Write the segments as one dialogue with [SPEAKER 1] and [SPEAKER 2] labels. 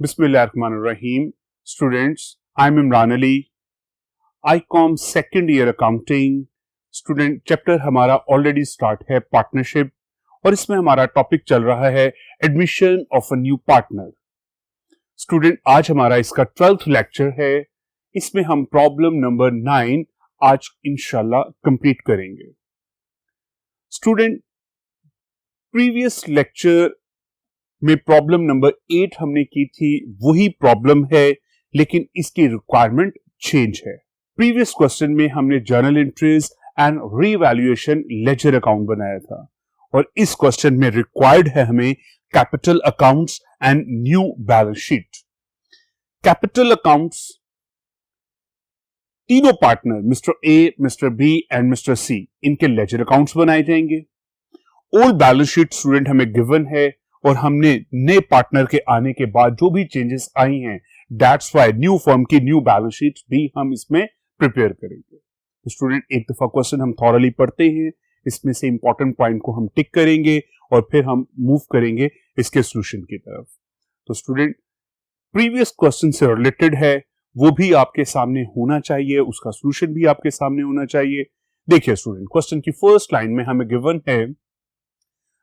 [SPEAKER 1] Bismillahirrahmanirrahim. Students, I'm Imran Ali. ICOM second year accounting student chapter हमारा already start है partnership और इसमें हमारा टॉपिक चल रहा है admission of a new partner. Student आज हमारा इसका 12th लेक्चर है। इसमें हम प्रॉब्लम नंबर 9 आज इंशाल्लाह कंप्लीट करेंगे। स्टूडेंट प्रीवियस लेक्चर में प्रॉब्लम नंबर 8 हमने की थी, वही प्रॉब्लम है लेकिन इसकी रिक्वायरमेंट चेंज है। प्रीवियस क्वेश्चन में हमने journal entries and revaluation ledger account बनाया था और इस क्वेश्चन में रिक्वायर्ड है हमें capital accounts and new balance sheet. Capital accounts तीनों partner mister A, mister B and mister C, इनके लेजर अकाउंट्स बनाए जाएंगे। ओल्ड बैलेंस शीट स्टूडेंट हमें गिवन है और हमने नए पार्टनर के आने के बाद जो भी चेंजेस आई हैं, दैट्स व्हाई न्यू फर्म की न्यू बैलेंस शीट भी हम इसमें प्रिपेयर करेंगे। तो स्टूडेंट एक दफा क्वेश्चन हम थॉरली पढ़ते हैं, इसमें से इंपॉर्टेंट पॉइंट को हम टिक करेंगे और फिर हम मूव करेंगे इसके सॉल्यूशन की तरफ। तो स्टूडेंट प्रीवियस क्वेश्चन से रिलेटेड है, वो भी आपके सामने होना चाहिए, उसका सॉल्यूशन भी आपके सामने होना चाहिए। देखिए स्टूडेंट, क्वेश्चन की फर्स्ट लाइन में हमें गिवन है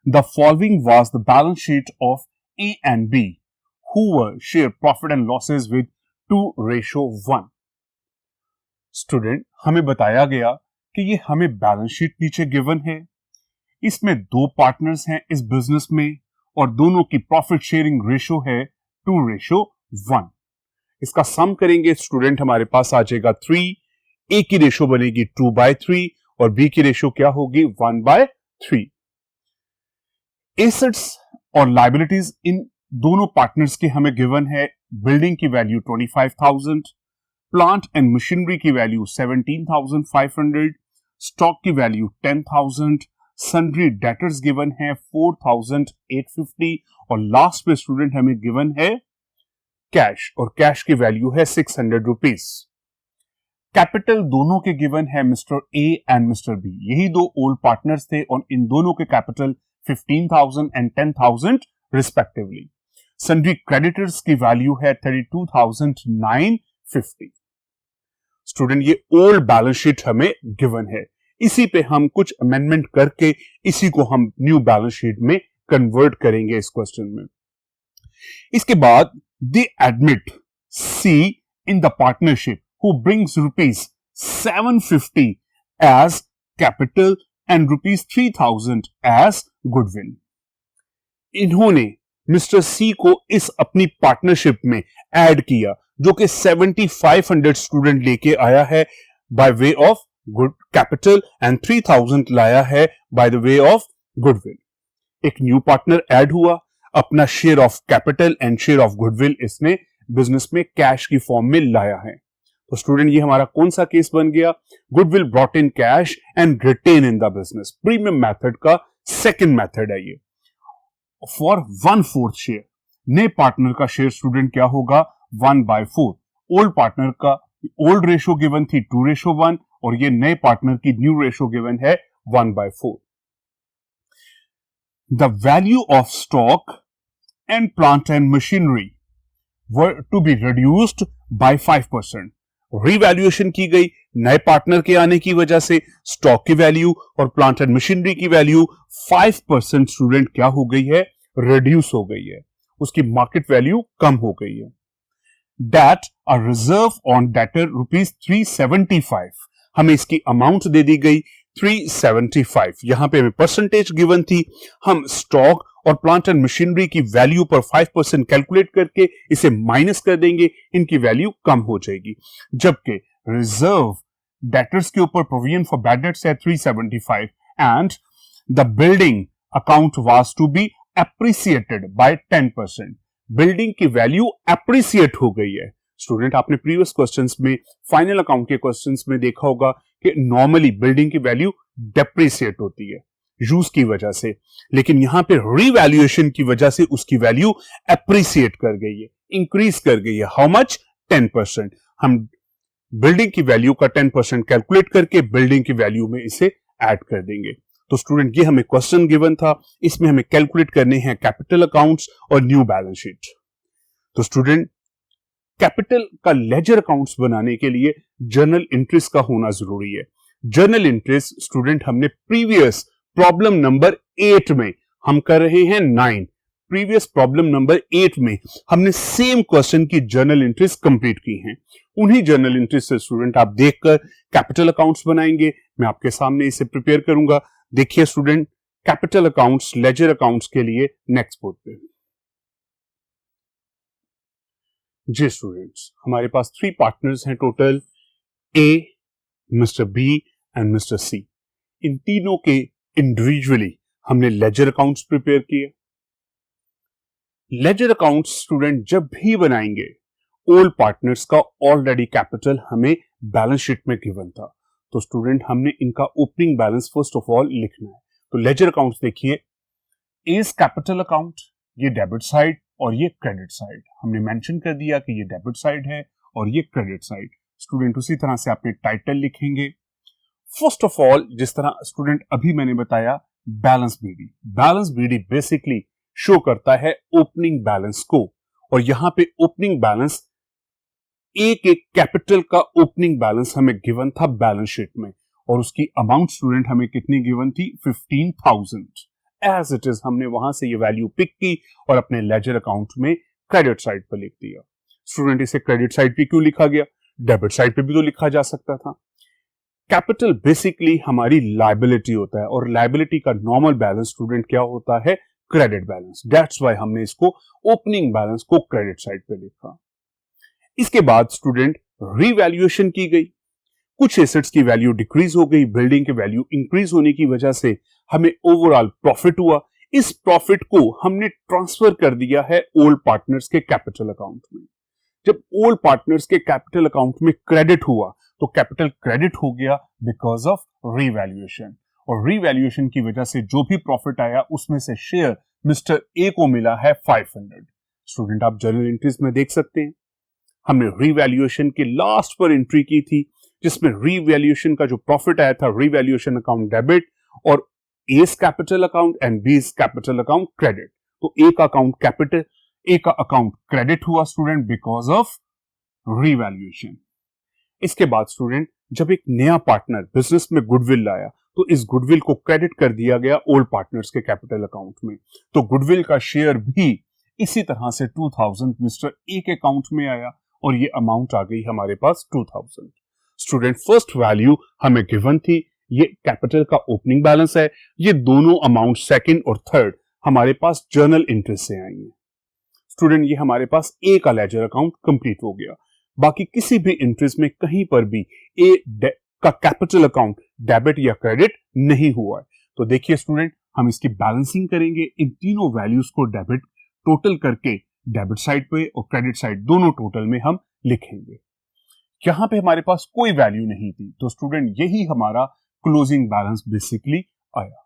[SPEAKER 1] the following was the balance sheet of A and B who were share profit and losses with 2:1। Student हमें बताया गया कि ये हमें बैलेंस शीट नीचे गिवन है, इसमें दो पार्टनर्स हैं इस बिजनेस में और दोनों की प्रॉफिट शेयरिंग रेशो है 2:1। इसका सम करेंगे स्टूडेंट, हमारे पास आ जाएगा 3। ए की रेशो बनेगी 2/3 और बी की रेशो क्या होगी 1/3। एसेट्स और लायबिलिटीज इन दोनों पार्टनर्स के हमें गिवन है। बिल्डिंग की वैल्यू 25,000, प्लांट एंड मशीनरी की वैल्यू 17,500, स्टॉक की वैल्यू 10,000, सन्ड्री डेटर्स गिवन है 4,850 और लास्ट पे स्टूडेंट हमें गिवन है कैश और कैश की वैल्यू है 600 रुपीज। कैपिटल दोनों के गिवन है mister A and mister B, यही दो ओल्ड पार्टनर्स थे और इन दोनों के capital 15,000 and 10,000 respectively. Sundry creditors की वैल्यू है 32,950। स्टूडेंट ये ओल्ड बैलेंस शीट हमें गिवन है, इसी पे हम कुछ अमेंडमेंट करके इसी को हम न्यू बैलेंस शीट में कन्वर्ट करेंगे इस क्वेश्चन में। इसके बाद they admit C in the partnership who brings ₹750 as capital and ₹3,000 as goodwill. इन्होंने मिस्टर सी को इस अपनी पार्टनरशिप में ऐड किया जो कि 7,500 स्टूडेंट लेके आया है by way of good capital and 3,000 लाया है by the way of goodwill. एक न्यू पार्टनर ऐड हुआ, अपना share of capital and share of goodwill इसने बिजनेस में कैश की फॉर्म में लाया है। तो स्टूडेंट ये हमारा कौन सा केस बन गया? Goodwill brought in cash and retained in the business. Premium method का सेकंड मेथड है ये। फॉर 1/4 शेयर, नए पार्टनर का शेयर स्टूडेंट क्या होगा 1/4। ओल्ड पार्टनर का ओल्ड रेशो गिवन थी 2:1 और ये नए पार्टनर की न्यू रेशो गिवन है 1/4। The value of stock and plant and machinery were to be reduced by 5%। Revaluation की गई नए पार्टनर के आने की वजह से, स्टॉक की वैल्यू और प्लांट एंड मशीनरी की वैल्यू 5% स्टूडेंट क्या हो गई है, रिड्यूस हो गई है, उसकी मार्केट वैल्यू कम हो गई है। That a reserve on debtor ₹375, हमें इसकी अमाउंट दे दी गई 375। यहां पे हमें परसेंटेज गिवन थी, हम स्टॉक और प्लांट एंड मशीनरी की वैल्यू पर 5% कैलकुलेट करके इसे माइनस कर देंगे, इनकी वैल्यू कम हो जाएगी। जबकि रिजर्व डेटर्स के ऊपर प्रोविजन फॉर बैड डेट्स है 375 and the building account was to be appreciated by 10%। Building की वैल्यू एप्रिसिएट हो गई है। स्टूडेंट आपने प्रीवियस क्वेश्चंस में, फाइनल अकाउंट के क्वेश्चंस में देखा होगा कि नॉर्मली बिल्डिंग की वैल्यू डेप्रिसिएट होती है यूज की वजह से, लेकिन यहां पे रीवैल्यूएशन की वजह से उसकी वैल्यू एप्रिसिएट कर गई है, इंक्रीज कर गई है। How much? 10%। हम बिल्डिंग की वैल्यू का 10% कैलकुलेट करके बिल्डिंग की वैल्यू में इसे ऐड कर देंगे। तो स्टूडेंट ये हमें क्वेश्चन गिवन था, इसमें हमें कैलकुलेट करने हैं कैपिटल अकाउंट्स और न्यू बैलेंस शीट। तो स्टूडेंट कैपिटल का लेजर अकाउंट्स बनाने के लिए जर्नल एंट्रीज का होना जरूरी है। जर्नल एंट्रीज स्टूडेंट हमने प्रीवियस प्रॉब्लम नंबर 8 में, हम कर रहे हैं 9, प्रीवियस प्रॉब्लम नंबर 8 में हमने सेम क्वेश्चन की जर्नल एंट्रीज कंप्लीट की हैं। उन्हीं जर्नल एंट्रीज से स्टूडेंट आप देखकर कैपिटल अकाउंट्स बनाएंगे। मैं आपके सामने इसे प्रिपेयर करूंगा। देखिए student, capital accounts ledger accounts के लिए नेक्स्ट बोर्ड पे। जी स्टूडेंट्स, हमारे पास 3 पार्टनर्स हैं total, A, mister B and mister C. इन तीनों के इंडिविजुअली हमने लेजर अकाउंट्स प्रिपेयर किए। लेजर अकाउंट्स स्टूडेंट जब भी बनाएंगे, ओल्ड पार्टनर्स का ऑलरेडी कैपिटल हमें बैलेंस शीट में गिवन था, तो स्टूडेंट हमने इनका opening balance first of all लिखना है। तो लेजर अकाउंट्स देखिए, एज कैपिटल अकाउंट, ये डेबिट साइड और ये क्रेडिट साइड। हमने मेंशन कर दिया कि ये डेबिट साइड है और ये क्रेडिट साइड। स्टूडेंट उसी तरह से आपने टाइटल लिखेंगे। फर्स्ट ऑफ ऑल, जिस तरह स्टूडेंट अभी मैंने बताया, balance B D. Balance B D basically show करता है ओपनिंग बैलेंस को, और यहां पे ओपनिंग बैलेंस, एक कैपिटल का ओपनिंग बैलेंस हमें गिवन था बैलेंस शीट में, और उसकी अमाउंट स्टूडेंट हमें कितनी गिवन थी, 15,000। एज इट इज हमने वहां से ये वैल्यू पिक की और अपने लेजर अकाउंट में क्रेडिट साइड पर लिख दिया। स्टूडेंट इसे क्रेडिट साइड पे क्यों लिखा गया, डेबिट साइड पे भी तो लिखा जा सकता था। कैपिटल बेसिकली हमारी लायबिलिटी होता है, और लायबिलिटी का नॉर्मल बैलेंस स्टूडेंट क्या होता है, क्रेडिट बैलेंस। दैट्स व्हाई हमने इसको ओपनिंग बैलेंस को क्रेडिट साइड पे लिखा। इसके बाद स्टूडेंट रीवैल्यूएशन की गई, कुछ एसेट्स की वैल्यू डिक्रीज हो गई, बिल्डिंग की वैल्यू इंक्रीज होने की वजह से हमें ओवरऑल प्रॉफिट हुआ। इस प्रॉफिट को हमने ट्रांसफर कर दिया है ओल्ड पार्टनर्स के कैपिटल अकाउंट में। जब ओल्ड पार्टनर्स के कैपिटल अकाउंट में क्रेडिट हुआ तो कैपिटल क्रेडिट हो गया बिकॉज ऑफ रीवैल्यूएशन, और रीवैल्यूएशन की वजह से जो भी प्रॉफिट आया उसमें से शेयर मिस्टर ए को मिला है 500। स्टूडेंट आप जर्नल एंट्रीज में देख सकते हैं, हमने रीवैल्यूएशन के लास्ट पर एंट्री की थी, जिसमें रीवैल्यूएशन का जो प्रॉफिट आया था, रीवैल्यूएशन अकाउंट डेबिट और A's capital account and B capital account credit. तो ए का अकाउंट कैपिटल, ए का अकाउंट क्रेडिट हुआ स्टूडेंट बिकॉज ऑफ रीवैल्यूएशन। इसके बाद स्टूडेंट जब एक नया पार्टनर बिजनेस में गुडविल लाया तो इस गुडविल को क्रेडिट कर दिया गया ओल्ड पार्टनर्स के कैपिटल अकाउंट में। तो गुडविल का शेयर भी इसी तरह से 2000 मिस्टर ए के अकाउंट में आया, और ये अमाउंट आ गई हमारे पास 2000। स्टूडेंट फर्स्ट वैल्यू हमें गिवन थी, ये कैपिटल का ओपनिंग बैलेंस है। ये दोनों अमाउंट सेकंड और थर्ड हमारे पास जर्नल एंट्री से आई है। स्टूडेंट ये हमारे पास ए का लेजर अकाउंट कंप्लीट हो गया। बाकी किसी भी एंट्रीज में कहीं पर भी ए का कैपिटल अकाउंट डेबिट या क्रेडिट नहीं हुआ है। तो देखिए स्टूडेंट, हम इसकी बैलेंसिंग करेंगे, इन तीनों वैल्यूज को डेबिट टोटल करके डेबिट साइड पे और क्रेडिट साइड दोनों टोटल में हम लिखेंगे। यहां पे हमारे पास कोई वैल्यू नहीं थी, तो स्टूडेंट यही हमारा क्लोजिंग बैलेंस बेसिकली आया।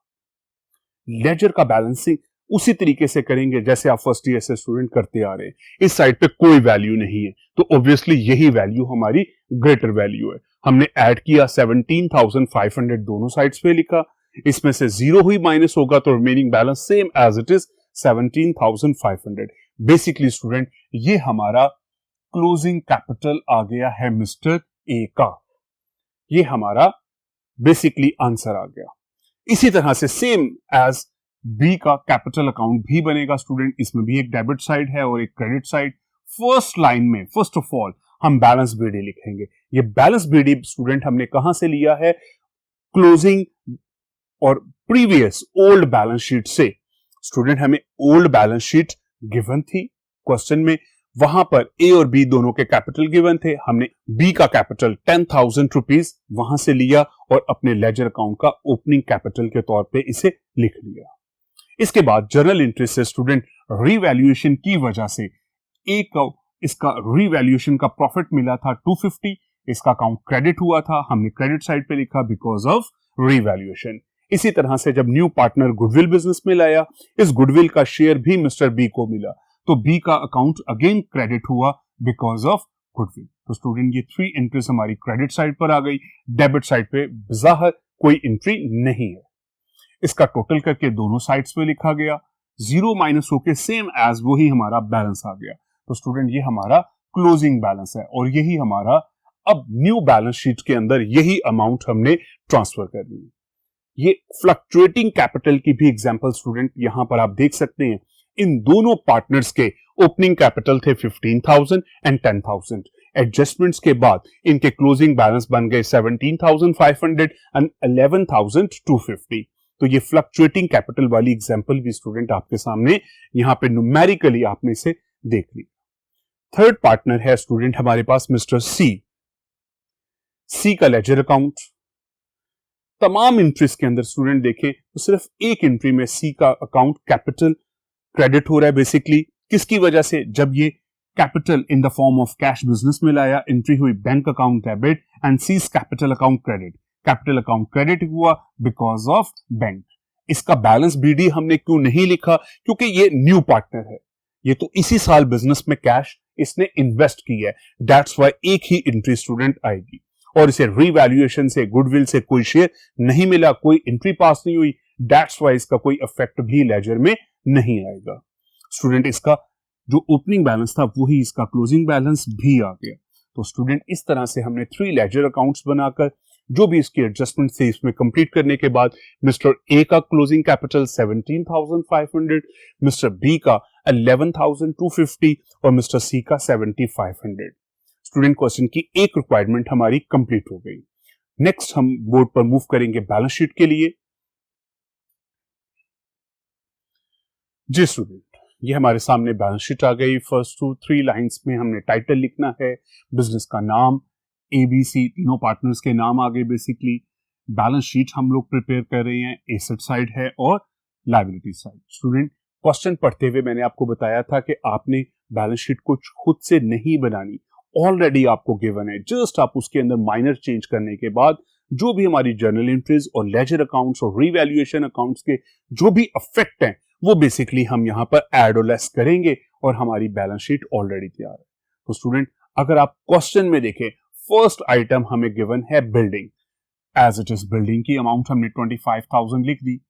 [SPEAKER 1] लेजर का बैलेंसिंग उसी तरीके से करेंगे जैसे आप फर्स्ट ईयर से स्टूडेंट करते आ रहे हैं। इस साइड पे कोई वैल्यू नहीं है, तो ऑब्वियसली यही वैल्यू हमारी ग्रेटर वैल्यू है। हमने ऐड किया 17,500 दोनों साइड्स पे लिखा, इसमें से 0 हुई माइनस होगा तो remaining balance same as it is 17,500। Basically student ये हमारा क्लोजिंग कैपिटल आ गया है मिस्टर ए का, ये हमारा बेसिकली आंसर आ गया। इसी तरह से सेम एज बी का कैपिटल अकाउंट भी बनेगा स्टूडेंट, इसमें भी एक डेबिट साइड है और एक क्रेडिट साइड। फर्स्ट लाइन में फर्स्ट ऑफ ऑल हम बैलेंस बीडी लिखेंगे। ये बैलेंस बीडी स्टूडेंट हमने कहां से लिया है, क्लोजिंग और प्रीवियस ओल्ड बैलेंस शीट से। स्टूडेंट हमें ओल्ड बैलेंस शीट गिवन थी क्वेश्चन में, वहां पर ए और बी दोनों के कैपिटल गिवन थे, हमने बी का कैपिटल 10,000 रुपीज वहां से लिया और अपने लेजर अकाउंट का ओपनिंग कैपिटल के तौर पे इसे लिख लिया। इसके बाद जर्नल एंट्री से स्टूडेंट रीवैल्यूएशन की वजह से एक इसका रीवैल्यूएशन का प्रॉफिट मिला था 250, इसका अकाउंट क्रेडिट हुआ था, हमने क्रेडिट साइड पे लिखा बिकॉज ऑफ रीवैल्यूएशन। इसी तरह से जब न्यू पार्टनर गुडविल बिजनेस में लाया, इस गुडविल का शेयर भी मिस्टर बी को मिला, तो बी का अकाउंट अगेन क्रेडिट हुआ बिकॉज ऑफ गुडविल। तो स्टूडेंट ये 3 एंट्रीज हमारी क्रेडिट साइड पर आ गई, डेबिट साइड पे बाहर कोई एंट्री नहीं है। इसका टोटल करके दोनों साइड्स पे लिखा गया, 0 माइनस होके सेम एज वही हमारा बैलेंस आ गया। तो स्टूडेंट ये हमारा क्लोजिंग बैलेंस है और यही हमारा अब न्यू बैलेंस शीट के अंदर यही अमाउंट हमने ट्रांसफर कर दी। ये फ्लक्चुएटिंग कैपिटल की भी एग्जांपल स्टूडेंट यहां पर आप देख सकते हैं। इन दोनों पार्टनर्स के ओपनिंग कैपिटल थे 15,000 एंड 10,000। एडजस्टमेंट्स के बाद इनके क्लोजिंग बैलेंस बन गए 17,500 एंड 11,250। तो ये फ्लक्चुएटिंग कैपिटल वाली एग्जांपल भी स्टूडेंट आपके सामने यहां पे न्यूमेरिकली आपने इसे देख ली। थर्ड पार्टनर है स्टूडेंट हमारे पास मिस्टर सी का लेजर अकाउंट। तमाम एंट्रीज के अंदर स्टूडेंट देखें तो सिर्फ एक एंट्री में सी का अकाउंट कैपिटल क्रेडिट हो रहा है। बेसिकली किसकी वजह से? जब ये capital in the form of cash business में लाया, एंट्री हुई bank account debit and seize capital account credit. Capital account credit हुआ बिकॉज ऑफ बैंक। इसका बैलेंस बीडी हमने क्यों नहीं लिखा? क्योंकि ये न्यू पार्टनर है, ये तो इसी साल बिजनेस में कैश इसने इन्वेस्ट किया है। दैट्स वाई एक ही एंट्री स्टूडेंट आएगी और इसे रीवैल्यूएशन से, गुडविल से कोई शेयर नहीं मिला, कोई एंट्री पास नहीं हुई। दैट्स वाई इसका कोई इफेक्ट भी लेजर में नहीं आएगा। स्टूडेंट इसका जो ओपनिंग बैलेंस था वही इसका क्लोजिंग बैलेंस भी आ गया। तो स्टूडेंट इस तरह से हमने 3 लेजर अकाउंट्स बनाकर जो भी इसकी एडजस्टमेंट थे इसमें कंप्लीट करने के बाद मिस्टर ए का क्लोजिंग कैपिटल 17,500, मिस्टर बी का 11,250 और मिस्टर सी का 7,500। स्टूडेंट क्वेश्चन की एक रिक्वायरमेंट हमारी कंप्लीट हो गई। नेक्स्ट हम बोर्ड पर मूव करेंगे बैलेंस शीट के लिए। जी स्टूडेंट, ये हमारे सामने बैलेंस शीट आ गई। फर्स्ट 2-3 लाइंस में हमने टाइटल लिखना है, बिजनेस का नाम, ABC तीनों पार्टनर्स के नाम आ गए। बेसिकली बैलेंस शीट हम लोग प्रिपेयर कर रहे हैं, एसेट साइड है और लायबिलिटी साइड। स्टूडेंट क्वेश्चन पढ़ते हुए मैंने आपको बताया था कि आपने बैलेंस शीट को खुद से नहीं बनानी, ऑलरेडी आपको गिवन है। जस्ट आप उसके अंदर माइनर चेंज करने के बाद जो भी हमारी जर्नल एंट्रीज और लेजर अकाउंट्स और रीवैल्यूएशन अकाउंट्स के जो भी इफेक्ट हैं वो बेसिकली हम यहां पर ऐड और लेस करेंगे और हमारी बैलेंस शीट ऑलरेडी तैयार है। तो स्टूडेंट अगर आप क्वेश्चन में देखें, फर्स्ट आइटम हमें गिवन है building. As it is building की अमाउंट हमने 25,000 लिख दी।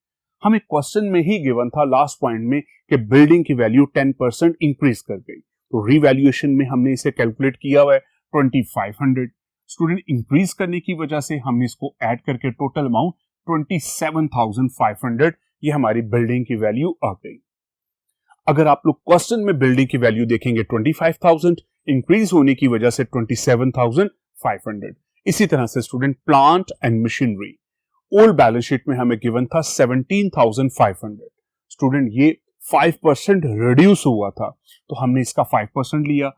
[SPEAKER 1] हमें क्वेश्चन में ही गिवन था लास्ट पॉइंट में कि बिल्डिंग की वैल्यू 10% इंक्रीज कर गई। तो रीवैल्यूएशन में हमने इसे कैलकुलेट किया हुआ है 2500। स्टूडेंट इंक्रीज करने की वजह से हमने इसको ऐड करके टोटल अमाउंट 27,500 ये हमारी बिल्डिंग की वैल्यू आ गई। अगर आप लोग क्वेश्चन में बिल्डिंग की वैल्यू देखेंगे 25,000, इंक्रीज होने की वजह से 27,500। इसी तरह से student plant and machinery, old balance sheet में हमें गिवन था 17,500। स्टूडेंट ये 5% रिड्यूस हुआ था तो हमने इसका 5% लिया,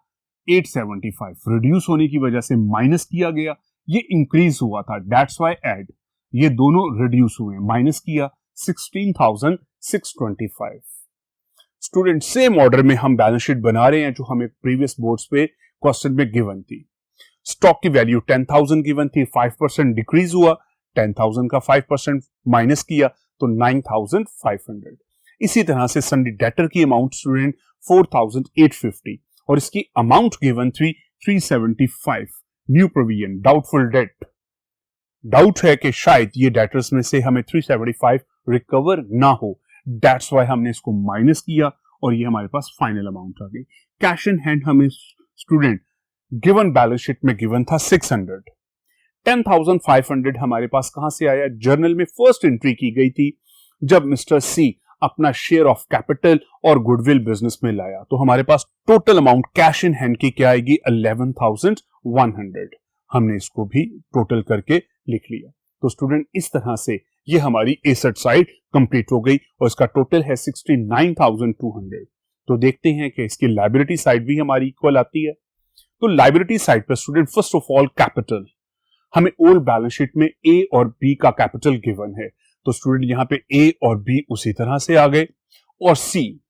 [SPEAKER 1] 875 रिड्यूस होने की वजह से माइनस किया गया, ये इंक्रीज हुआ था, दैट्स व्हाई ऐड, ये दोनों रिड्यूस हुए, माइनस किया 16,625। स्टूडेंट सेम ऑर्डर में हम बैलेंस शीट बना रहे हैं जो हमें प्रीवियस बोर्ड्स पे क्वेश्चन में गिवन थी। स्टॉक की वैल्यू 10,000 गिवन थी, 5% डिक्रीज हुआ, 10,000 का 5% माइनस किया तो 9,500। इसी तरह से सन्डी डेटर की अमाउंट स्टूडेंट 4,850 और इसकी अमाउंट गिवन थी 375। New provision, doubtful debt, doubt है कि शायद ये डेटर्स में से हमें 375 रिकवर ना हो, दैट्स वाई हमने इसको माइनस किया और ये हमारे पास फाइनल अमाउंट आ गई। कैश इन हैंड हमें स्टूडेंट गिवन बैलेंस शीट में गिवन था 600। 10,500 हमारे पास कहां से आया? जर्नल में फर्स्ट एंट्री की गई थी जब मिस्टर सी अपना शेयर ऑफ कैपिटल और गुडविल बिजनेस में लाया, तो हमारे पास total amount cash in hand की क्या आएगी? 11,100। हमने इसको भी टोटल करके लिख लिया। तो स्टूडेंट इस तरह से ये हमारी एसेट साइड कंप्लीट हो गई और इसका टोटल है 69,200। तो देखते हैं कि इसकी लायबिलिटी साइड भी हमारी इक्वल आती है। तो लायबिलिटी साइड पर student first of all capital, हमें ओल्ड बैलेंस शीट में ए और बी का कैपिटल गिवन है, तो स्टूडेंट यहां पे ए और बी उसी तरह से आ गए और सी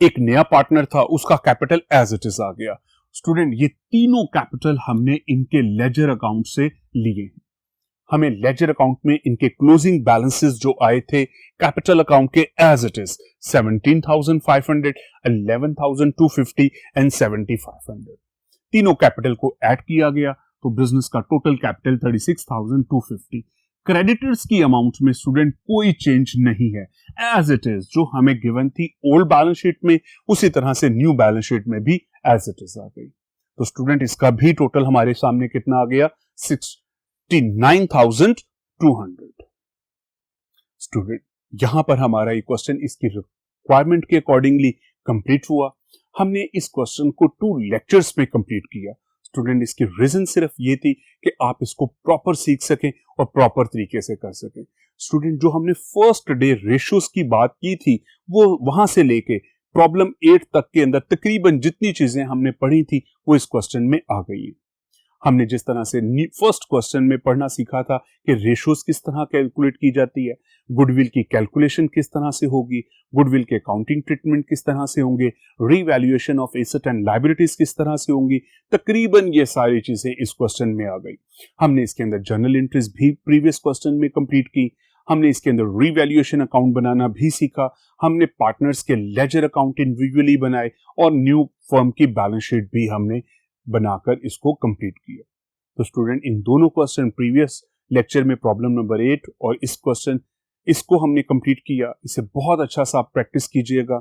[SPEAKER 1] एक नया पार्टनर था उसका कैपिटल एज इट इज आ गया। स्टूडेंट ये तीनों कैपिटल हमने इनके लेजर अकाउंट से लिए हैं। हमें लेजर अकाउंट में इनके क्लोजिंग बैलेंसेस जो आए थे कैपिटल अकाउंट के एज इट इज 17,500, 11,250 एंड 7,500, तीनों कैपिटल को ऐड किया गया तो बिजनेस का टोटल कैपिटल 36,250। क्रेडिटर्स की अमाउंट में स्टूडेंट कोई चेंज नहीं है, एज इट इज जो हमें गिवन थी ओल्ड बैलेंस शीट में उसी तरह से न्यू बैलेंस शीट में भी एज इट इज आ गई। तो स्टूडेंट इसका भी टोटल हमारे सामने कितना आ गया 69,200। स्टूडेंट यहां पर हमारा ये क्वेश्चन इसकी रिक्वायरमेंट के अकॉर्डिंगली कंप्लीट हुआ। हमने इस क्वेश्चन को 2 लेक्चर्स में कंप्लीट किया। स्टूडेंट इसकी रीजन सिर्फ ये थी कि आप इसको प्रॉपर सीख सकें और प्रॉपर तरीके से कर सकें। स्टूडेंट जो हमने फर्स्ट डे रेशियोज की बात की थी वो वहां से लेके प्रॉब्लम 8 तक के अंदर तकरीबन जितनी चीजें हमने पढ़ी थी वो इस क्वेश्चन में आ गई है। हमने जिस तरह से फर्स्ट क्वेश्चन में पढ़ना सीखा था कि रेशियोज किस तरह कैलकुलेट की जाती है, गुडविल की कैलकुलेशन किस तरह से होगी, गुडविल के अकाउंटिंग ट्रीटमेंट किस तरह से होंगे, revaluation of asset and liabilities किस तरह से होंगी, तकरीबन ये सारी चीजें इस क्वेश्चन में आ गई। हमने इसके अंदर जर्नल एंट्रीज भी प्रीवियस क्वेश्चन में कंप्लीट की। हमने इसके अंदर रीवैल्यूएशन अकाउंट बनाना भी सीखा। हमने पार्टनर्स के लेजर अकाउंट इंडिविजुअली बनाए और न्यू फर्म की बैलेंस शीट भी हमने बनाकर इसको कंप्लीट किया। तो स्टूडेंट इन दोनों क्वेश्चन प्रीवियस लेक्चर में प्रॉब्लम नंबर 8 और इस क्वेश्चन इसको हमने कंप्लीट किया। इसे बहुत अच्छा सा आप प्रैक्टिस कीजिएगा।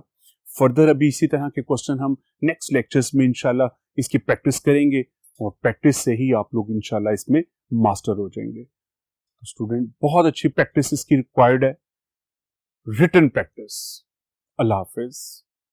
[SPEAKER 1] फर्दर अभी इसी तरह के क्वेश्चन हम नेक्स्ट लेक्चर्स में इंशाल्लाह इसकी प्रैक्टिस करेंगे और प्रैक्टिस से ही आप लोग इंशाल्लाह इसमें मास्टर हो जाएंगे। तो स्टूडेंट बहुत अच्छी प्रैक्टिस इसकी रिक्वायर्ड है, रिटन प्रैक्टिस। अल्लाह हाफिज।